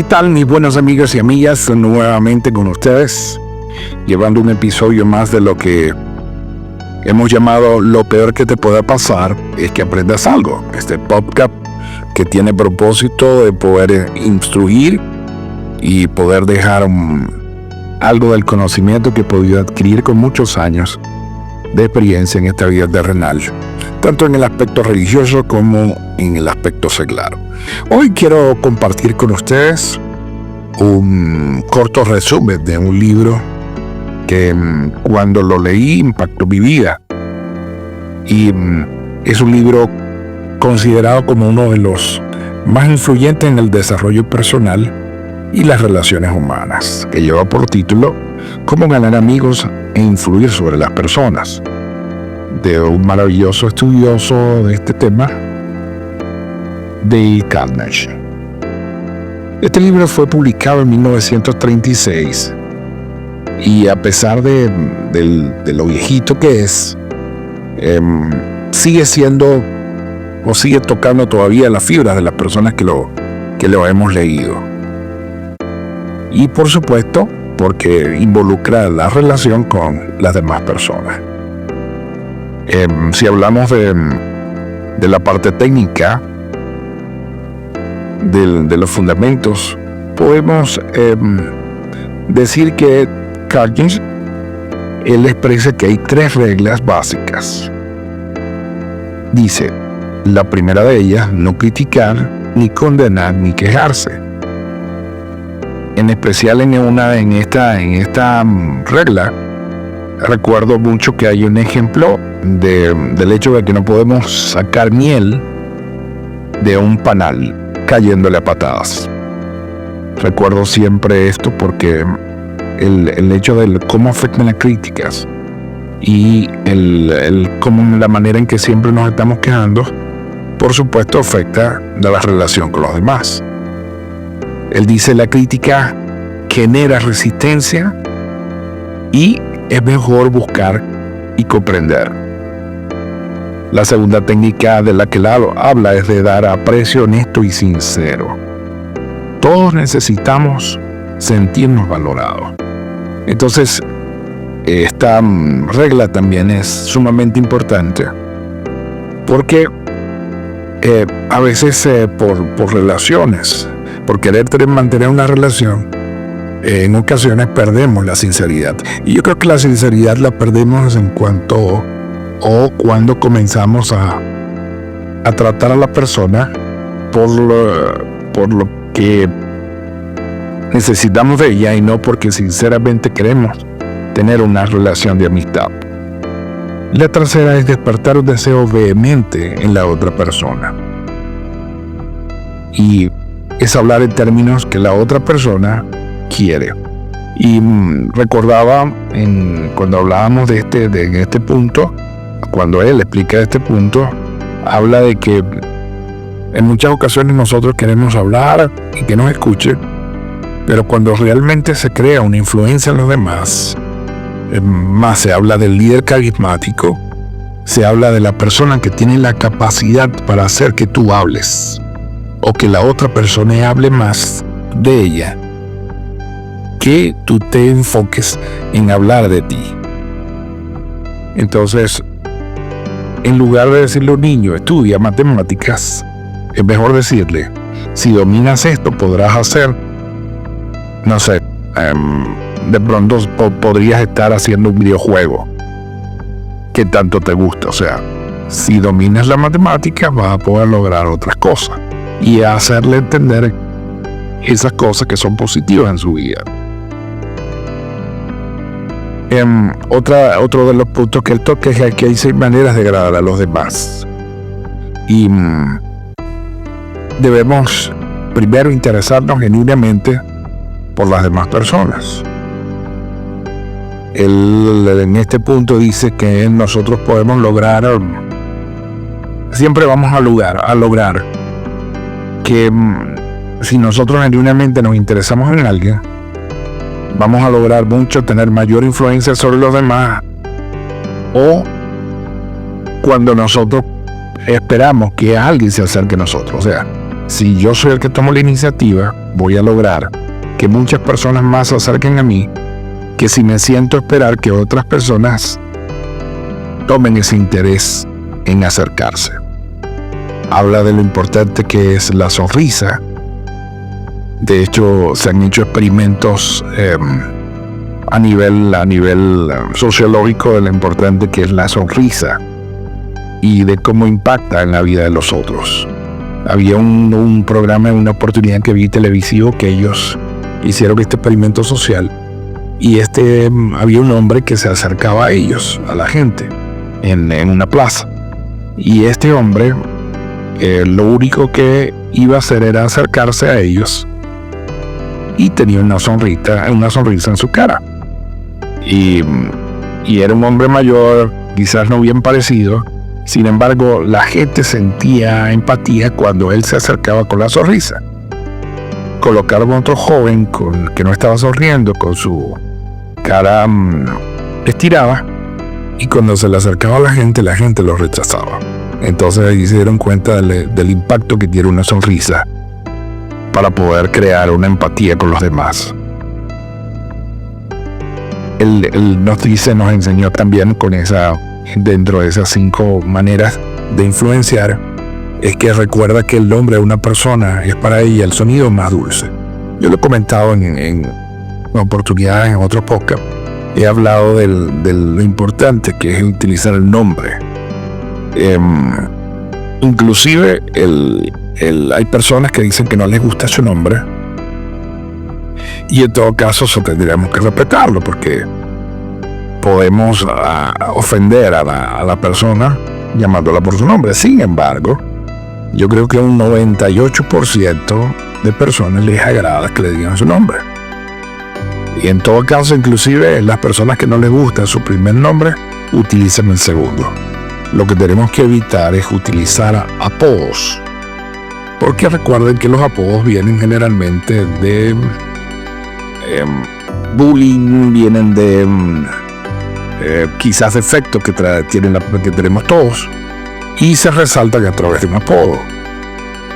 ¿Qué tal, mis buenos amigos y amigas? Nuevamente con ustedes, llevando un episodio más de lo que hemos llamado Lo peor que te pueda pasar es que aprendas algo. Este podcast que tiene propósito de poder instruir y poder dejar algo del conocimiento que he podido adquirir con muchos años de experiencia en esta vida terrenal, tanto en el aspecto religioso como en el aspecto secular. Hoy quiero compartir con ustedes un corto resumen de un libro que cuando lo leí impactó mi vida. Y es un libro considerado como uno de los más influyentes en el desarrollo personal y las relaciones humanas, que lleva por título Cómo ganar amigos e influir sobre las personas, de un maravilloso estudioso de este tema, Dale Carnegie. Este libro fue publicado en 1936 y a pesar de lo viejito que es, sigue siendo o sigue tocando todavía las fibras de las personas que lo hemos leído. Y por supuesto, porque involucra la relación con las demás personas. Si hablamos de la parte técnica, de los fundamentos, podemos decir que Carnegie, él expresa que hay 3 reglas básicas. Dice, la primera de ellas, no criticar, ni condenar, ni quejarse. En especial en esta regla, recuerdo mucho que hay un ejemplo del hecho de que no podemos sacar miel de un panal cayéndole a patadas. Recuerdo siempre esto porque el hecho de cómo afectan las críticas y cómo la manera en que siempre nos estamos quejando, por supuesto afecta la relación con los demás. Él dice, la crítica genera resistencia y es mejor buscar y comprender. La segunda técnica de la que habla es de dar aprecio honesto y sincero. Todos necesitamos sentirnos valorados. Entonces, esta regla también es sumamente importante porque a veces por relaciones, por querer mantener una relación, en ocasiones perdemos la sinceridad. Y yo creo que la sinceridad la perdemos cuando comenzamos a tratar a la persona por lo que necesitamos de ella y no porque sinceramente queremos tener una relación de amistad. La tercera es despertar un deseo vehemente en la otra persona. Y es hablar en términos que la otra persona quiere. Y recordaba cuando hablábamos de este punto, cuando él explica este punto, habla de que en muchas ocasiones nosotros queremos hablar y que nos escuchen, pero cuando realmente se crea una influencia en los demás, más se habla del líder carismático, se habla de la persona que tiene la capacidad para hacer que tú hables o que la otra persona hable más de ella, que tú te enfoques en hablar de ti. Entonces, en lugar de decirle a un niño, estudia matemáticas, es mejor decirle, si dominas esto, podrás hacer, no sé, de pronto podrías estar haciendo un videojuego que tanto te gusta. O sea, si dominas la matemática, vas a poder lograr otras cosas y hacerle entender esas cosas que son positivas en su vida. Otro de los puntos que él toca es que hay 6 maneras de agradar a los demás. Y debemos primero interesarnos genuinamente por las demás personas. Él en este punto dice que nosotros podemos lograr, siempre vamos a lograr que si nosotros genuinamente nos interesamos en alguien, vamos a lograr tener mayor influencia sobre los demás, o cuando nosotros esperamos que alguien se acerque a nosotros. O sea, si yo soy el que tomo la iniciativa, voy a lograr que muchas personas más se acerquen a mí que si me siento a esperar que otras personas tomen ese interés en acercarse. Habla de lo importante que es la sonrisa. De hecho, se han hecho experimentos a nivel sociológico de lo importante que es la sonrisa y de cómo impacta en la vida de los otros. Había un programa, una oportunidad que vi televisivo que ellos hicieron este experimento social y había un hombre que se acercaba a ellos, a la gente, en una plaza. Y este hombre lo único que iba a hacer era acercarse a ellos y tenía una sonrisa en su cara. Y era un hombre mayor, quizás no bien parecido. Sin embargo, la gente sentía empatía cuando él se acercaba con la sonrisa. Colocaron a otro joven que no estaba sonriendo, con su cara estirada, y cuando se le acercaba a la gente lo rechazaba. Entonces ahí se dieron cuenta del impacto que tiene una sonrisa para poder crear una empatía con los demás. Él nos enseñó también dentro de esas 5 maneras de influenciar, es que recuerda que el nombre de una persona es para ella el sonido más dulce. Yo lo he comentado en oportunidades en otros podcasts. He hablado de lo importante que es utilizar el nombre. Inclusive hay personas que dicen que no les gusta su nombre, y en todo caso eso tendríamos que respetarlo, porque podemos ofender a la persona llamándola por su nombre. Sin embargo, yo creo que un 98% de personas les agrada que le digan su nombre. Y en todo caso, inclusive las personas que no les gusta su primer nombre, utilizan el segundo. Lo que tenemos que evitar es utilizar apodos, porque recuerden que los apodos vienen generalmente de bullying, vienen de quizás defectos que tenemos todos, y se resaltan a través de un apodo.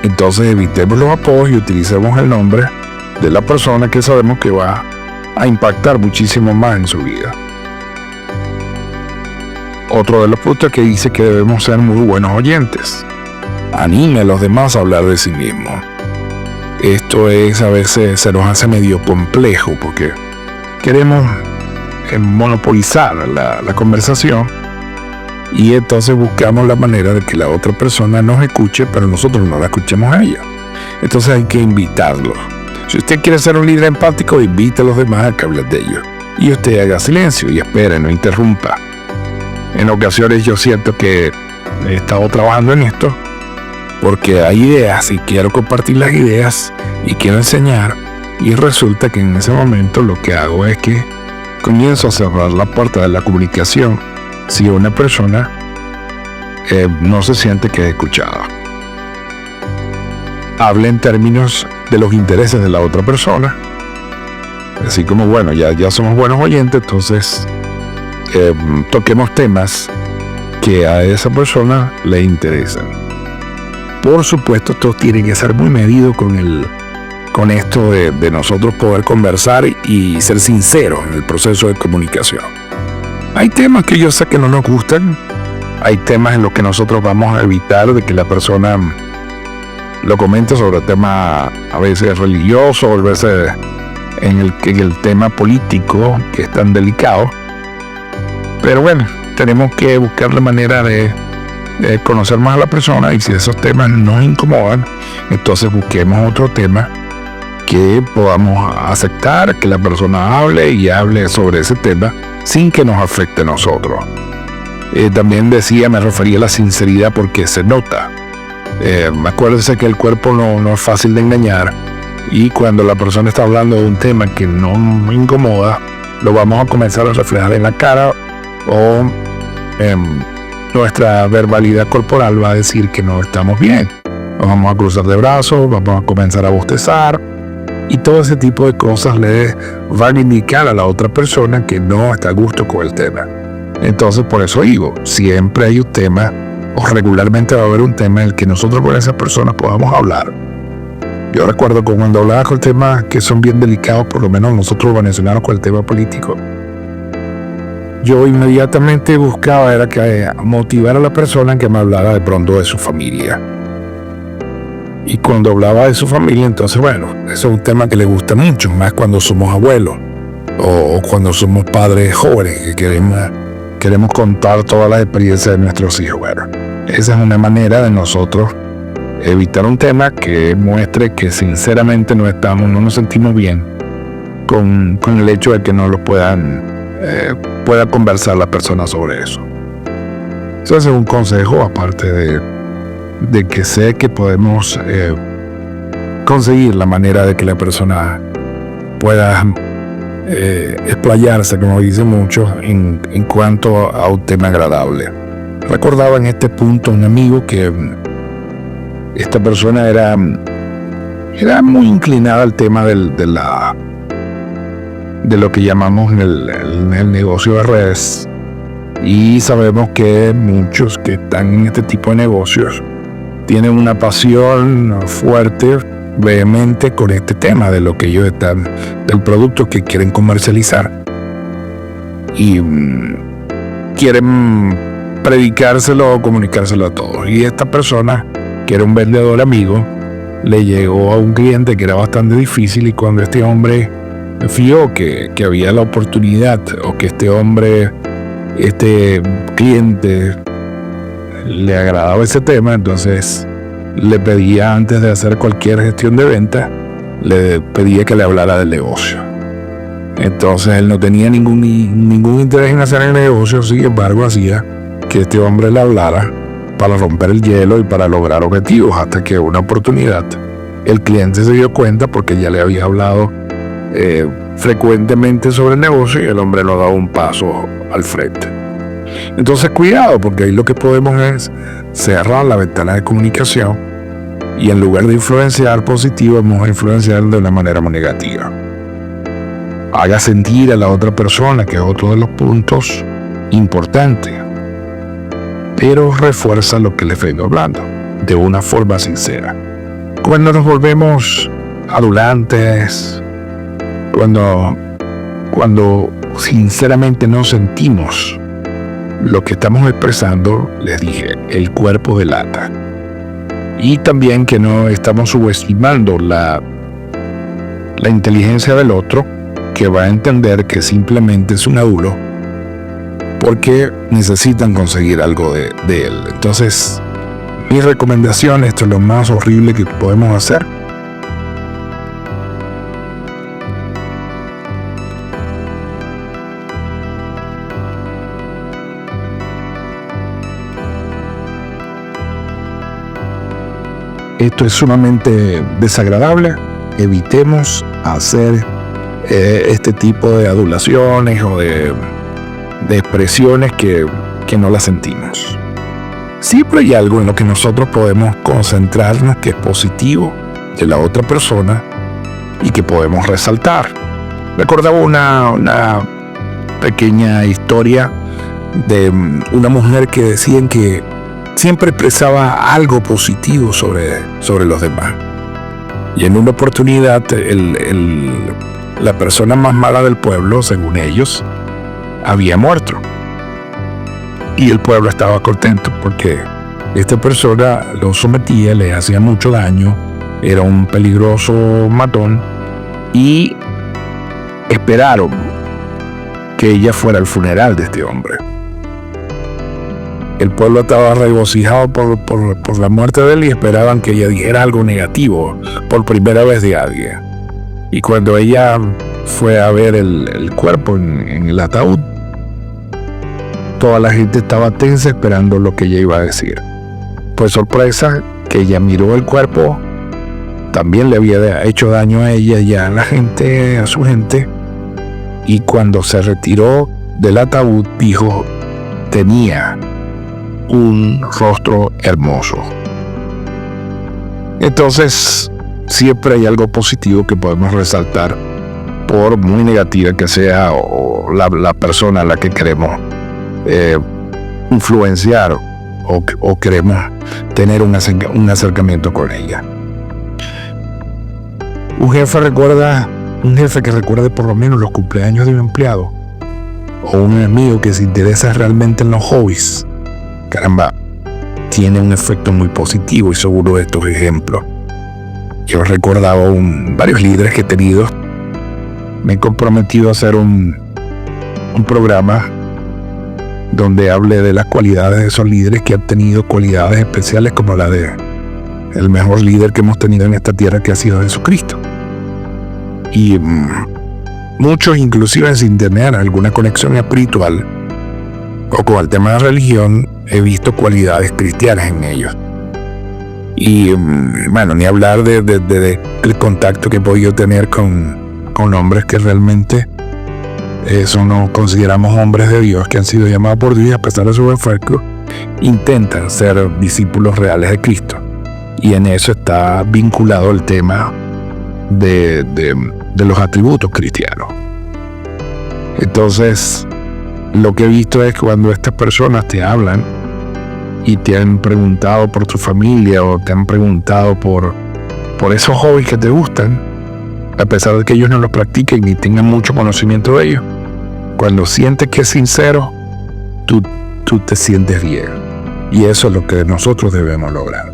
Entonces evitemos los apodos y utilicemos el nombre de la persona que sabemos que va a impactar muchísimo más en su vida. Otro de los puntos que dice que debemos ser muy buenos oyentes. Anime a los demás a hablar de sí mismos. Esto a veces se nos hace medio complejo porque queremos monopolizar la conversación, y entonces buscamos la manera de que la otra persona nos escuche, pero nosotros no la escuchemos a ella. Entonces hay que invitarlos. Si usted quiere ser un líder empático, invite a los demás a que hablen de ellos. Y usted haga silencio y espere, no interrumpa. En ocasiones yo siento que he estado trabajando en esto porque hay ideas y quiero compartir las ideas y quiero enseñar, y resulta que en ese momento lo que hago es que comienzo a cerrar la puerta de la comunicación si una persona no se siente que es escuchada. Hable en términos de los intereses de la otra persona, así como bueno, ya somos buenos oyentes, entonces toquemos temas que a esa persona le interesan. Por supuesto, esto tiene que ser muy medido con esto de nosotros poder conversar y ser sinceros en el proceso de comunicación. Hay temas que yo sé que no nos gustan, hay temas en los que nosotros vamos a evitar de que la persona lo comente sobre temas a veces religiosos, o a veces en el tema político, que es tan delicado. Pero bueno, tenemos que buscar la manera de conocer más a la persona, y si esos temas nos incomodan, entonces busquemos otro tema que podamos aceptar, que la persona hable sobre ese tema sin que nos afecte a nosotros. También me refería a la sinceridad porque se nota. Acuérdense que el cuerpo no es fácil de engañar, y cuando la persona está hablando de un tema que no me incomoda, lo vamos a comenzar a reflejar en la cara, o nuestra verbalidad corporal va a decir que no estamos bien. Nos vamos a cruzar de brazos, vamos a comenzar a bostezar, y todo ese tipo de cosas le van a indicar a la otra persona que no está a gusto con el tema. Entonces, por eso digo, siempre hay un tema, o regularmente va a haber un tema en el que nosotros con esas personas podamos hablar Yo recuerdo que cuando hablaba con temas que son bien delicados, por lo menos nosotros venezolanos, con el tema político, yo inmediatamente buscaba era que motivar a la persona que me hablara de pronto de su familia. Y cuando hablaba de su familia, entonces bueno, eso es un tema que le gusta mucho, más cuando somos abuelos o cuando somos padres jóvenes que queremos contar todas las experiencias de nuestros hijos. Bueno, esa es una manera de nosotros evitar un tema que muestre que sinceramente no nos sentimos bien con el hecho de que no lo pueda conversar la persona sobre eso. Eso es un consejo, aparte de que sé que podemos conseguir la manera de que la persona pueda explayarse, como dicen muchos, en cuanto a un tema agradable. Recordaba en este punto un amigo que esta persona era muy inclinada al tema de lo que llamamos el negocio de redes, y sabemos que muchos que están en este tipo de negocios tienen una pasión fuerte, vehemente con este tema de lo que ellos están, del producto que quieren comercializar, y quieren predicárselo o comunicárselo a todos. Y esta persona, que era un vendedor amigo, le llegó a un cliente que era bastante difícil, y cuando este hombre vio que había la oportunidad, o que este cliente le agradaba ese tema, entonces le pedía, antes de hacer cualquier gestión de venta, le pedía que le hablara del negocio. Entonces él no tenía ningún interés en hacer el negocio, sin embargo hacía que este hombre le hablara para romper el hielo y para lograr objetivos, hasta que una oportunidad el cliente se dio cuenta, porque ya le había hablado frecuentemente sobre el negocio, y el hombre no daba un paso al frente. Entonces cuidado, porque ahí lo que podemos es cerrar la ventana de comunicación, y en lugar de influenciar positivo, vamos a influenciar de una manera muy negativa. Haga sentir a la otra persona, que es otro de los puntos importantes, pero refuerza lo que les vengo hablando de una forma sincera. Cuando nos volvemos adulantes, cuando sinceramente no sentimos lo que estamos expresando, les dije, el cuerpo delata. Y también que no estamos subestimando la inteligencia del otro, que va a entender que simplemente es un adulto porque necesitan conseguir algo de él. Entonces, mi recomendación, esto es lo más horrible que podemos hacer: esto es sumamente desagradable. Evitemos hacer este tipo de adulaciones o de expresiones que no las sentimos. Siempre hay algo en lo que nosotros podemos concentrarnos que es positivo de la otra persona y que podemos resaltar. Recordaba una pequeña historia de una mujer que decían que siempre expresaba algo positivo sobre los demás. Y en una oportunidad, la persona más mala del pueblo, según ellos, había muerto. Y el pueblo estaba contento porque esta persona lo sometía, le hacía mucho daño, era un peligroso matón, y esperaron que ella fuera al funeral de este hombre. El pueblo estaba regocijado por la muerte de él, y esperaban que ella dijera algo negativo por primera vez de alguien. Y cuando ella fue a ver el cuerpo en el ataúd, toda la gente estaba tensa esperando lo que ella iba a decir. Pues sorpresa, que ella miró el cuerpo, también le había hecho daño a ella y a su gente, y cuando se retiró del ataúd dijo: tenía un rostro hermoso. Entonces, siempre hay algo positivo que podemos resaltar, por muy negativa que sea o la persona a la que queremos influenciar o queremos tener un acercamiento con ella. Un jefe que recuerde por lo menos los cumpleaños de un empleado, o un amigo que se interesa realmente en los hobbies, caramba, tiene un efecto muy positivo. Y seguro de estos ejemplos yo he recordado varios líderes que he tenido. Me he comprometido a hacer un programa donde hable de las cualidades de esos líderes que han tenido cualidades especiales, como la de el mejor líder que hemos tenido en esta tierra, que ha sido Jesucristo. Y muchos, inclusive sin tener alguna conexión espiritual o con el tema de religión, he visto cualidades cristianas en ellos. Y bueno, ni hablar del contacto que he podido tener con hombres que realmente no consideramos hombres de Dios, que han sido llamados por Dios y a pesar de su defecto intentan ser discípulos reales de Cristo. Y en eso está vinculado el tema de los atributos cristianos. Entonces, lo que he visto es que cuando estas personas te hablan y te han preguntado por tu familia o te han preguntado por esos hobbies que te gustan, a pesar de que ellos no los practiquen ni tengan mucho conocimiento de ellos, cuando sientes que es sincero, tú te sientes bien. Y eso es lo que nosotros debemos lograr.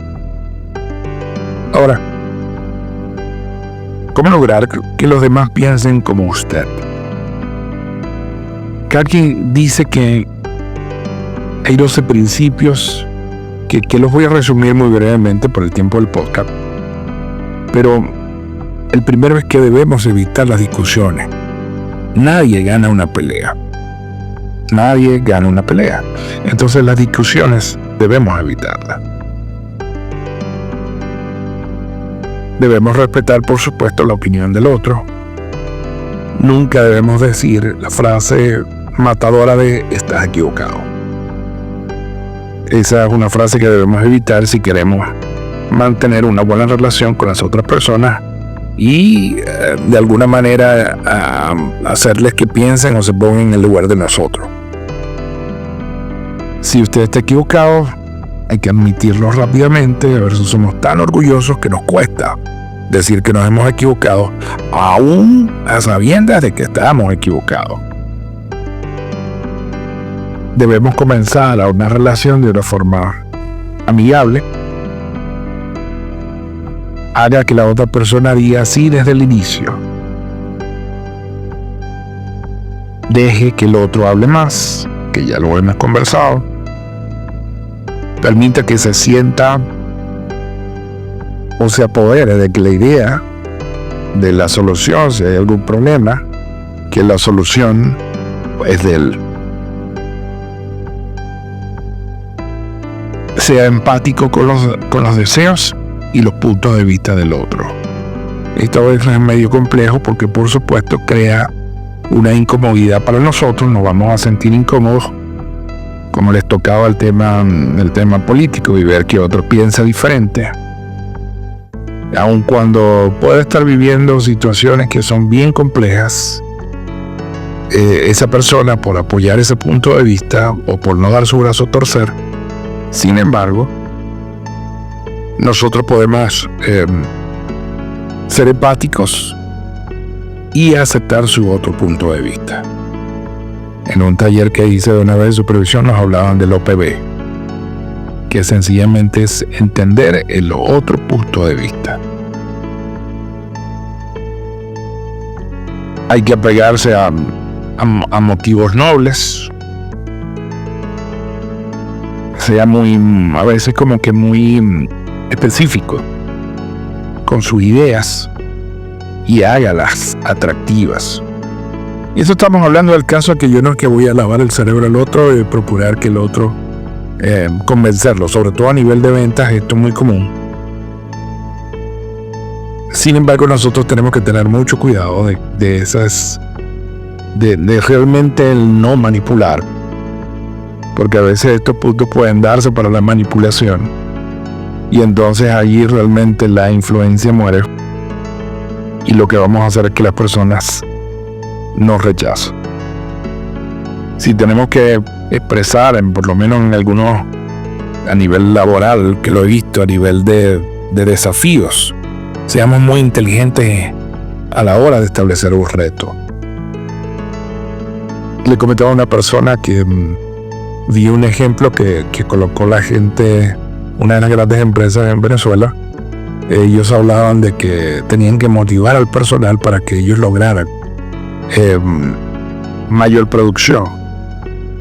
Ahora, ¿cómo lograr que los demás piensen como usted? Calkin dice que hay 12 principios que los voy a resumir muy brevemente por el tiempo del podcast. Pero el primero es que debemos evitar las discusiones. Nadie gana una pelea. Nadie gana una pelea. Entonces las discusiones debemos evitarlas. Debemos respetar, por supuesto, la opinión del otro. Nunca debemos decir la frase matadora de "estás equivocado". Esa es una frase que debemos evitar si queremos mantener una buena relación con las otras personas y de alguna manera hacerles que piensen o se pongan en el lugar de nosotros. Si usted está equivocado, hay que admitirlo rápidamente. A veces somos tan orgullosos que nos cuesta decir que nos hemos equivocado, aún a sabiendas de que estamos equivocados. Debemos comenzar una relación de una forma amigable. Haga que la otra persona diga sí desde el inicio. Deje que el otro hable más, que ya lo hemos conversado. Permita que se sienta o se apodere de que la idea de la solución, si hay algún problema, que la solución es de él. Sea empático con los deseos y los puntos de vista del otro. Esto es medio complejo porque, por supuesto, crea una incomodidad para nosotros. Nos vamos a sentir incómodos, como les tocaba el tema político, y ver que otro piensa diferente. Aun cuando puede estar viviendo situaciones que son bien complejas, esa persona, por apoyar ese punto de vista o por no dar su brazo a torcer, sin embargo, nosotros podemos ser empáticos y aceptar su otro punto de vista. En un taller que hice de una vez de supervisión nos hablaban del OPB, que sencillamente es entender el otro punto de vista. Hay que apegarse a motivos nobles, sea a veces como que muy específico con sus ideas y hágalas atractivas. Y eso estamos hablando del caso que yo no es que voy a lavar el cerebro al otro y procurar que el otro convencerlo, sobre todo a nivel de ventas. Esto es muy común. Sin embargo, nosotros tenemos que tener mucho cuidado de realmente el no manipular, porque a veces estos puntos pueden darse para la manipulación y entonces allí realmente la influencia muere y lo que vamos a hacer es que las personas nos rechacen. Si tenemos que expresar, por lo menos en algunos, a nivel laboral, que lo he visto, a nivel de desafíos, seamos muy inteligentes a la hora de establecer un reto. Le comentaba a una persona que vi un ejemplo que colocó la gente, una de las grandes empresas en Venezuela. Ellos hablaban de que tenían que motivar al personal para que ellos lograran mayor producción.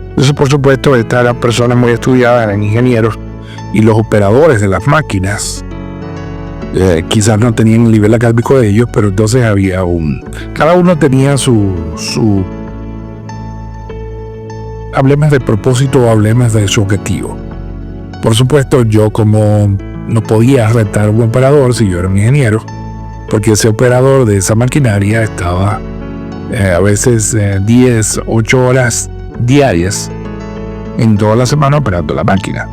Entonces, por supuesto, estas eran personas muy estudiadas, eran ingenieros, y los operadores de las máquinas quizás no tenían el nivel académico de ellos, pero entonces había cada uno tenía su hablemos de propósito o hablemos de su objetivo. Por supuesto, yo como no podía retar a un operador si yo era un ingeniero, porque ese operador de esa maquinaria estaba a veces 10, 8 horas diarias en toda la semana operando la máquina.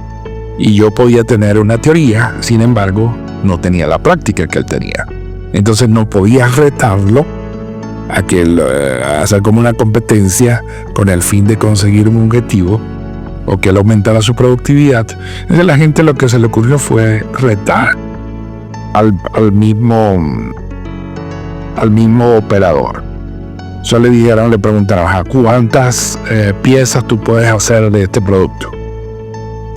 Y yo podía tener una teoría, sin embargo, no tenía la práctica que él tenía. Entonces no podía retarlo a hacer como una competencia con el fin de conseguir un objetivo o que él aumentara su productividad. Entonces la gente lo que se le ocurrió fue retar al mismo operador. Solo le preguntaron, ¿cuántas piezas tú puedes hacer de este producto?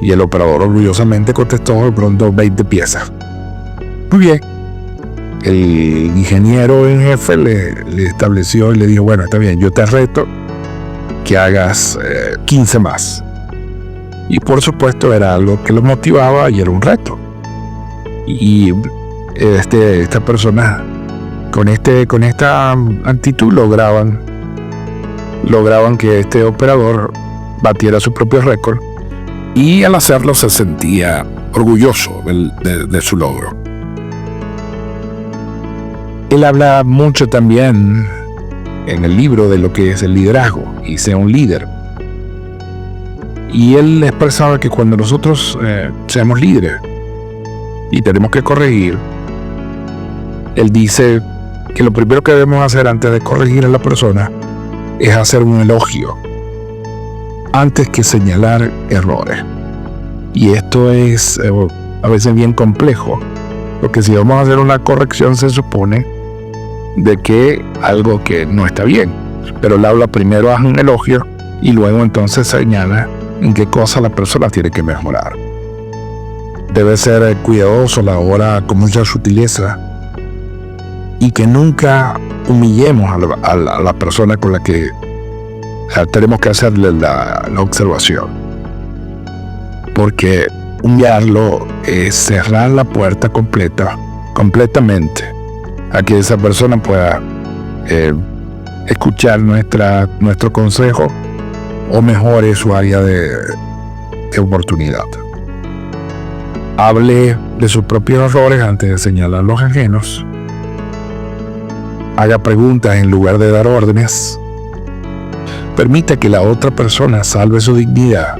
Y el operador orgullosamente contestó de pronto 20 piezas. Muy bien. El ingeniero en jefe le estableció y le dijo, bueno, está bien, yo te reto que hagas 15 más. Y por supuesto era algo que lo motivaba y era un reto. Y esta persona con esta actitud lograban que este operador batiera su propio récord, y al hacerlo se sentía orgulloso de su logro. Él habla mucho también en el libro de lo que es el liderazgo y ser un líder. Y él expresaba que cuando nosotros seamos líderes y tenemos que corregir, él dice que lo primero que debemos hacer antes de corregir a la persona es hacer un elogio antes que señalar errores. Y esto es a veces bien complejo, porque si vamos a hacer una corrección se supone de que algo que no está bien, pero él habla primero hace un elogio y luego entonces señala en qué cosa la persona tiene que mejorar. Debe ser cuidadoso a la hora, con mucha sutileza, y que nunca humillemos a la persona con la que tenemos que hacerle la observación, porque humillarlo es cerrar la puerta completamente a que esa persona pueda escuchar nuestro consejo o mejore su área de oportunidad. Hable de sus propios errores antes de señalar los ajenos. Haga preguntas en lugar de dar órdenes. Permita que la otra persona salve su dignidad.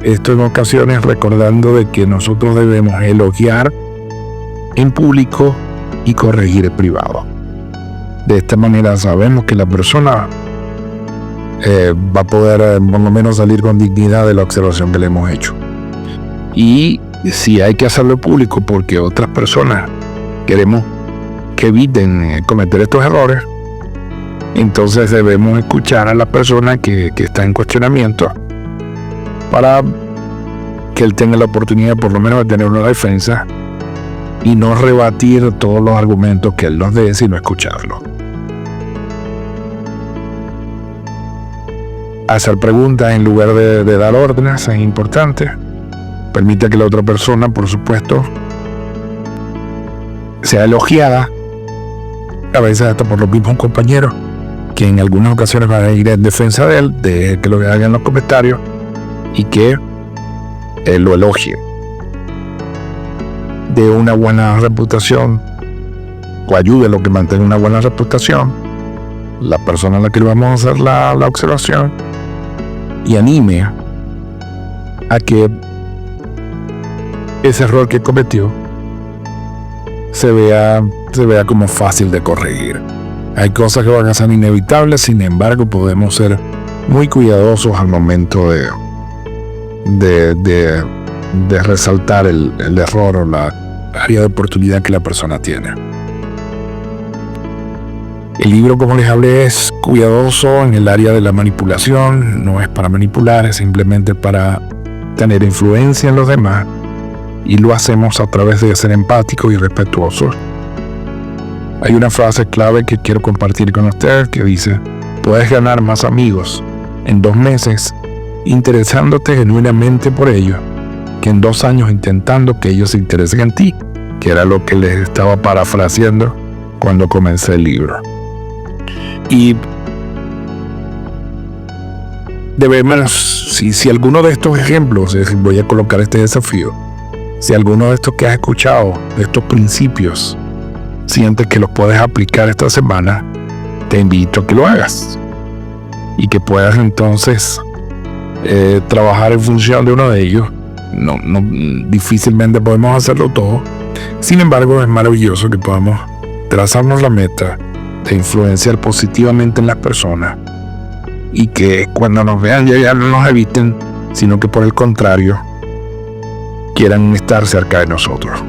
Esto en ocasiones recordando de que nosotros debemos elogiar en público y corregir en privado. De esta manera sabemos que la persona va a poder por lo menos salir con dignidad de la observación que le hemos hecho. Y si hay que hacerlo en público porque otras personas queremos que eviten cometer estos errores, entonces debemos escuchar a la persona que está en cuestionamiento para que él tenga la oportunidad por lo menos de tener una defensa y no rebatir todos los argumentos que él nos dé, sino escucharlo. Hacer preguntas en lugar de dar órdenes es importante. Permite que la otra persona, por supuesto, sea elogiada, a veces hasta por los mismos compañeros, que en algunas ocasiones van a ir en defensa de él, de que lo hagan en los comentarios y que él lo elogie. De una buena reputación o ayude a lo que mantenga una buena reputación la persona a la que le vamos a hacer la observación, y anime a que ese error que cometió se vea como fácil de corregir. Hay cosas que van a ser inevitables, sin embargo podemos ser muy cuidadosos al momento de resaltar el error área de oportunidad que la persona tiene. El libro, como les hablé, es cuidadoso en el área de la manipulación. No es para manipular, es simplemente para tener influencia en los demás. Y lo hacemos a través de ser empáticos y respetuosos. Hay una frase clave que quiero compartir con ustedes que dice: puedes ganar más amigos en 2 meses interesándote genuinamente por ellos que en 2 años intentando que ellos se interesen en ti, que era lo que les estaba parafraseando cuando comencé el libro. Y debemos, si alguno de estos ejemplos, voy a colocar este desafío, si alguno de estos que has escuchado, de estos principios, sientes que los puedes aplicar esta semana, te invito a que lo hagas y que puedas entonces trabajar en función de uno de ellos. No, difícilmente podemos hacerlo todo. Sin embargo, es maravilloso que podamos trazarnos la meta de influenciar positivamente en las personas y que cuando nos vean ya no nos eviten, sino que por el contrario quieran estar cerca de nosotros.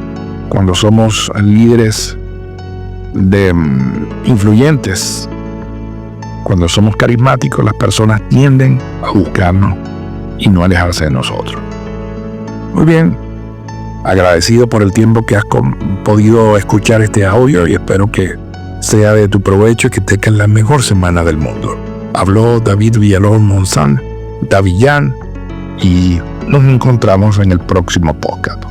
Cuando somos líderes influyentes, cuando somos carismáticos, las personas tienden a buscarnos y no alejarse de nosotros. Muy bien, agradecido por el tiempo que has podido escuchar este audio y espero que sea de tu provecho y que tengas la mejor semana del mundo. Habló David Villalón Monzán, Davillán, y nos encontramos en el próximo podcast.